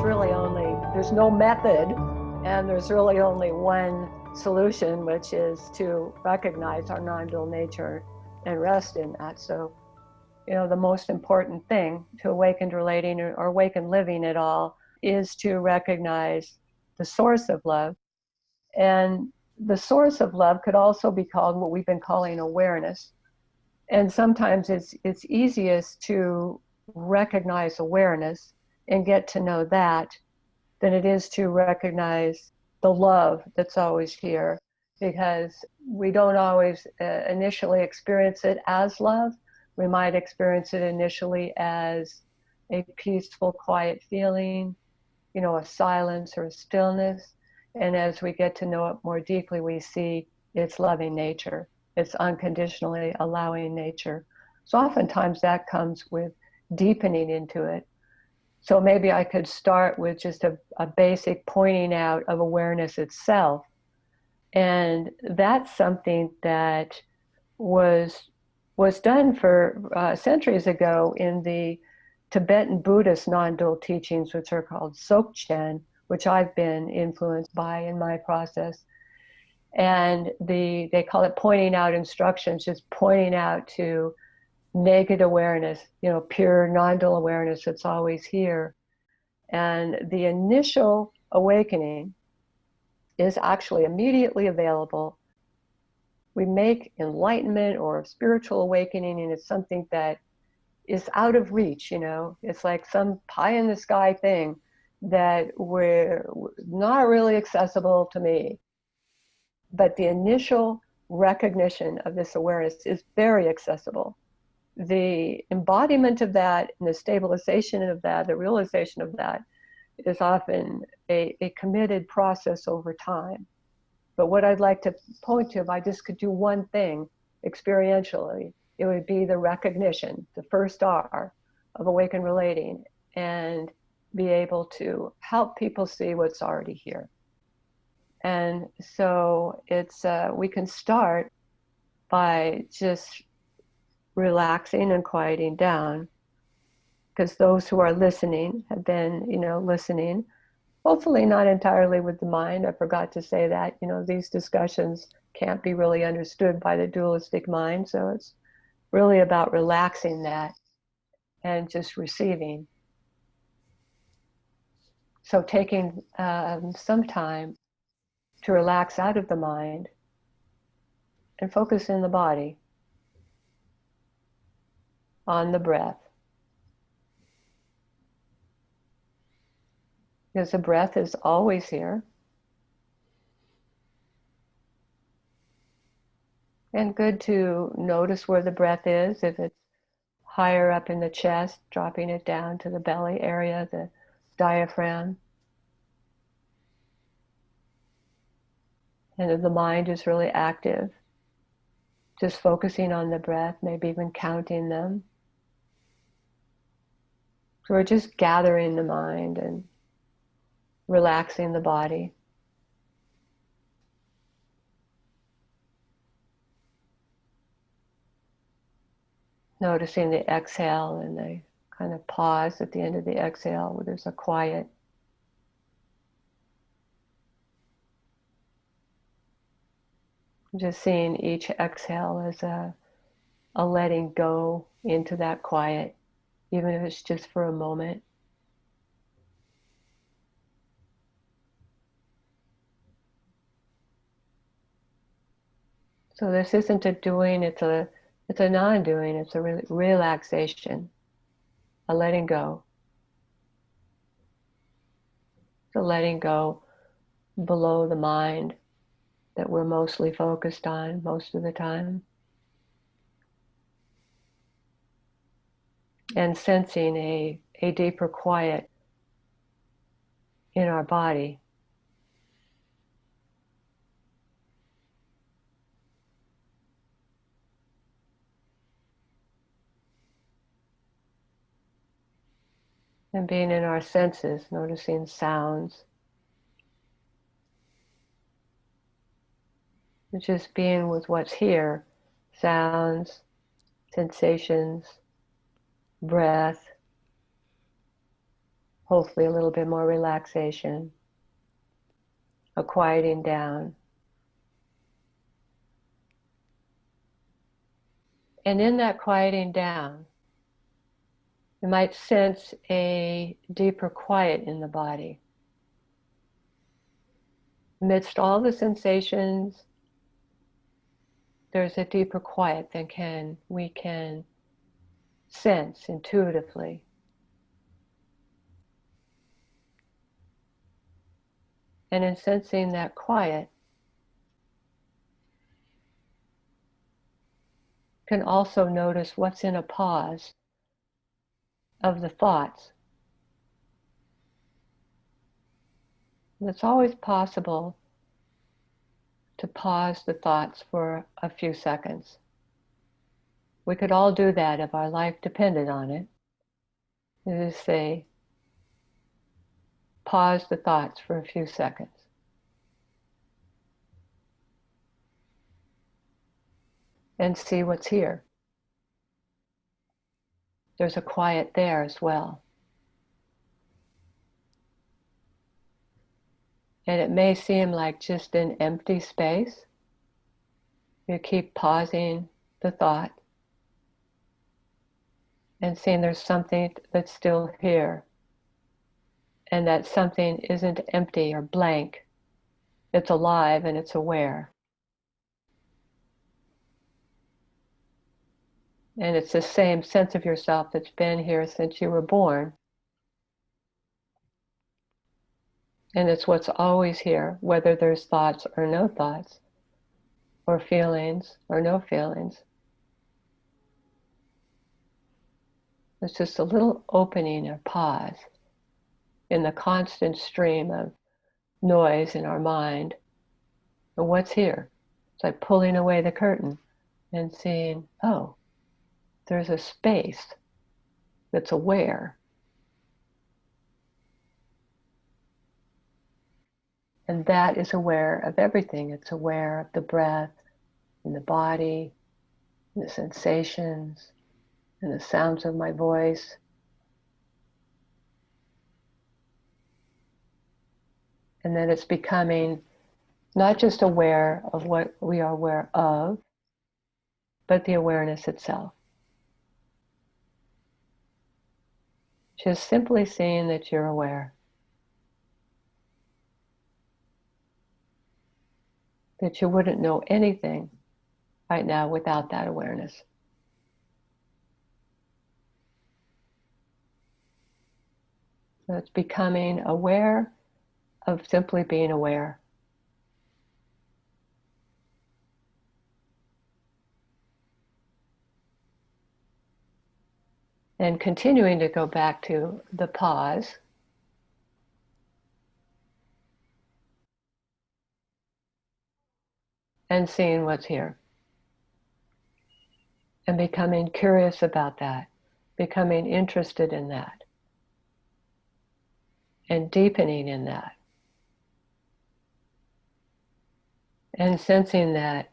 there's no method, and there's really only one solution, which is to recognize our non-dual nature and rest in that. So, the most important thing to awakened relating or awakened living at all is to recognize the source of love. And the source of love could also be called what we've been calling awareness. And sometimes it's easiest to recognize awareness and get to know that than it is to recognize the love that's always here, because we don't always initially experience it as love. We might experience it initially as a peaceful, quiet feeling, a silence or a stillness. And as we get to know it more deeply, we see its loving nature. It's unconditionally allowing nature. So oftentimes that comes with deepening into it. So maybe I could start with just a basic pointing out of awareness itself. And that's something that was done for centuries ago in the Tibetan Buddhist non-dual teachings, which are called Dzogchen, which I've been influenced by in my process. And they call it pointing out instructions, just pointing out to naked awareness, pure non-dual awareness that's always here. And the initial awakening is actually immediately available. We make enlightenment or spiritual awakening, and it's something that is out of reach, It's like some pie in the sky thing that we're not really accessible to me. But the initial recognition of this awareness is very accessible. The embodiment of that and the stabilization of that, the realization of that, is often a committed process over time. But what I'd like to point to, if I just could do one thing experientially, it would be the recognition, the first R of awakened relating, and be able to help people see what's already here. And so we can start by just relaxing and quieting down, because those who are listening have been, listening, hopefully not entirely with the mind. I forgot to say that, these discussions can't be really understood by the dualistic mind. So it's really about relaxing that and just receiving. So taking some time to relax out of the mind and focus in the body, on the breath. Because the breath is always here. And good to notice where the breath is. If it's higher up in the chest, dropping it down to the belly area, the diaphragm. And if the mind is really active, just focusing on the breath, maybe even counting them. So we're just gathering the mind and relaxing the body. Noticing the exhale and the kind of pause at the end of the exhale where there's a quiet. Just seeing each exhale as a letting go into that quiet, even if it's just for a moment. So this isn't a doing, it's a non-doing, it's a relaxation, a letting go. So letting go below the mind that we're mostly focused on most of the time. And sensing a deeper quiet in our body. And being in our senses, noticing sounds. And just being with what's here, sounds, sensations, breath, hopefully a little bit more relaxation, a quieting down. And in that quieting down, you might sense a deeper quiet in the body. Amidst all the sensations, there's a deeper quiet than we can sense intuitively. And in sensing that quiet, can also notice what's in a pause of the thoughts. And it's always possible to pause the thoughts for a few seconds. We could all do that if our life depended on it. Just say, pause the thoughts for a few seconds. And see what's here. There's a quiet there as well. And it may seem like just an empty space. You keep pausing the thought and seeing there's something that's still here. And that something isn't empty or blank. It's alive and it's aware. And it's the same sense of yourself that's been here since you were born. And it's what's always here, whether there's thoughts or no thoughts, or feelings or no feelings. It's just a little opening or pause in the constant stream of noise in our mind. And what's here? It's like pulling away the curtain and seeing, oh, there's a space that's aware. And that is aware of everything. It's aware of the breath and the body, and the sensations, and the sounds of my voice. And then it's becoming not just aware of what we are aware of, but the awareness itself. Just simply seeing that you're aware. That you wouldn't know anything right now without that awareness. So it's becoming aware of simply being aware. And continuing to go back to the pause. And seeing what's here. And becoming curious about that. Becoming interested in that. And deepening in that. And sensing that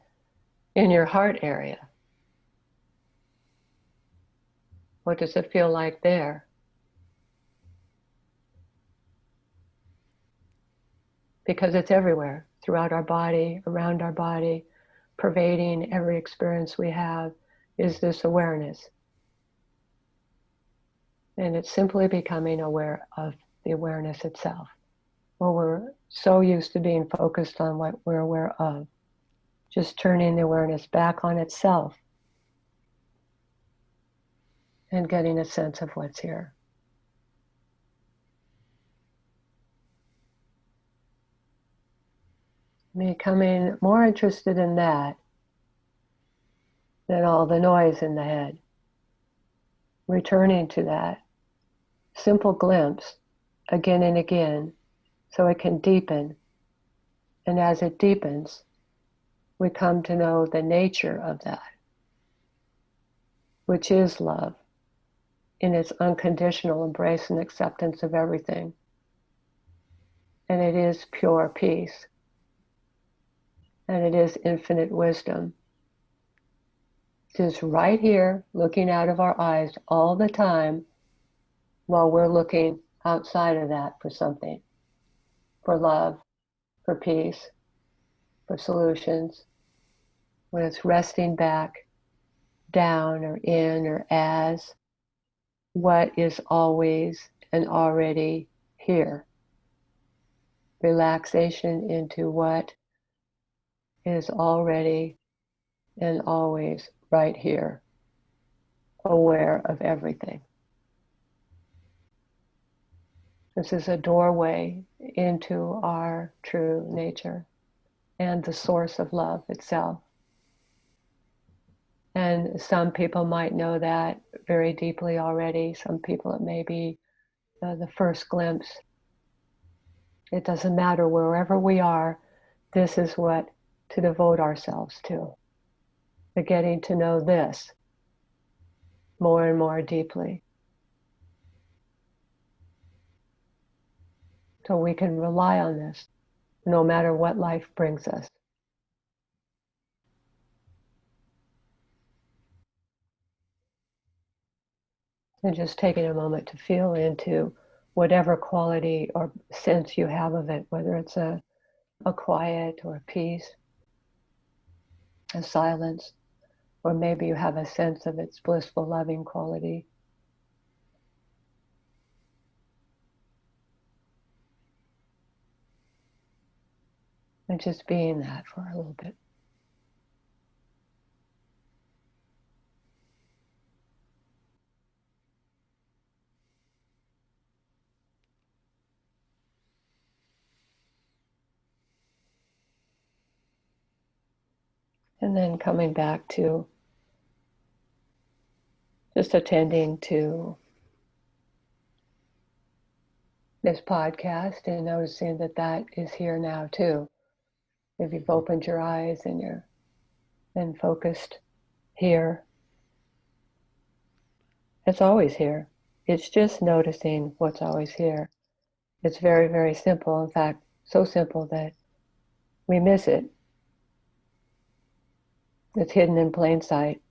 in your heart area. What does it feel like there? Because it's everywhere, throughout our body, around our body, pervading every experience we have, is this awareness. And it's simply becoming aware of the awareness itself. Well, we're so used to being focused on what we're aware of. Just turning the awareness back on itself and getting a sense of what's here. Becoming more interested in that than all the noise in the head. Returning to that simple glimpse again and again so it can deepen. And as it deepens, we come to know the nature of that, which is love in its unconditional embrace and acceptance of everything. And it is pure peace. And it is infinite wisdom. It is right here, looking out of our eyes all the time while we're looking outside of that for something, for love, for peace, for solutions, when it's resting back down or in or as what is always and already here. Relaxation into what is already and always right here, aware of everything. This is a doorway into our true nature and the source of love itself. And some people might know that very deeply already. Some people it may be the first glimpse. It doesn't matter, wherever we are, this is what to devote ourselves to. The getting to know this more and more deeply. So we can rely on this no matter what life brings us. And just taking a moment to feel into whatever quality or sense you have of it, whether it's a quiet or a peace, a silence, or maybe you have a sense of its blissful, loving quality. And just being that for a little bit. And then coming back to just attending to this podcast and noticing that that is here now too. If you've opened your eyes and you're then focused here, it's always here. It's just noticing what's always here. It's very, very simple. In fact, so simple that we miss it. It's hidden in plain sight.